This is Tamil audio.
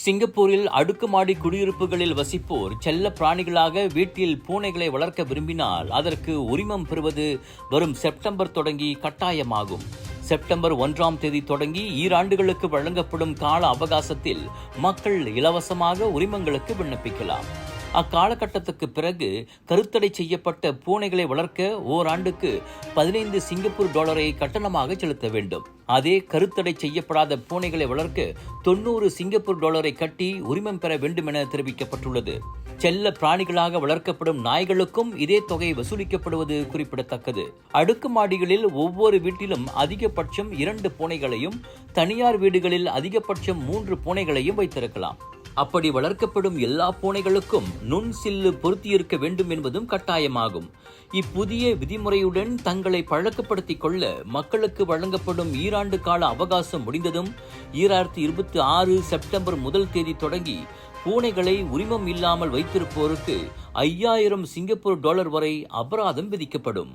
சிங்கப்பூரில் அடுக்குமாடி குடியிருப்புகளில் வசிப்போர் செல்ல பிராணிகளாக வீட்டில் பூனைகளை வளர்க்க விரும்பினால் அதற்கு உரிமம் பெறுவது வரும் செப்டம்பர் தொடங்கி கட்டாயமாகும். செப்டம்பர் 1ஆம் தேதி தொடங்கி ஈராண்டுகளுக்கு வழங்கப்படும் கால அவகாசத்தில் மக்கள் இலவசமாக உரிமங்களுக்கு விண்ணப்பிக்கலாம். அக்காலகட்டத்துக்கு பிறகு கருத்தடை செய்யப்பட்ட பூனைகளை வளர்க்க ஓராண்டுக்கு 15 சிங்கப்பூர் டாலரை கட்டணமாக செலுத்த வேண்டும். அதே கருத்தடை செய்யப்படாத பூனைகளை வளர்க்க 90 சிங்கப்பூர் டாலரை கட்டி உரிமம் பெற வேண்டும் என தெரிவிக்கப்பட்டுள்ளது. செல்ல பிராணிகளாக வளர்க்கப்படும் நாய்களுக்கும் இதே தொகை வசூலிக்கப்படுவது குறிப்பிடத்தக்கது. அடுக்குமாடிகளில் ஒவ்வொரு வீட்டிலும் அதிகபட்சம் 2 பூனைகளையும், தனியார் வீடுகளில் அதிகபட்சம் 3 பூனைகளையும் வைத்திருக்கலாம். அப்படி வளர்க்கப்படும் எல்லா பூனைகளுக்கும் நுண் சில்லு பொருத்தியிருக்க வேண்டும் என்பதும் கட்டாயமாகும். இப்புதிய விதிமுறையுடன் தங்களை பழக்கப்படுத்திக் கொள்ள மக்களுக்கு வழங்கப்படும் ஈராண்டு கால அவகாசம் முடிந்ததும் 2026 செப்டம்பர் 1 தேதி தொடங்கி பூனைகளை உரிமம் இல்லாமல் வைத்திருப்போருக்கு 5000 சிங்கப்பூர் டாலர் வரை அபராதம் விதிக்கப்படும்.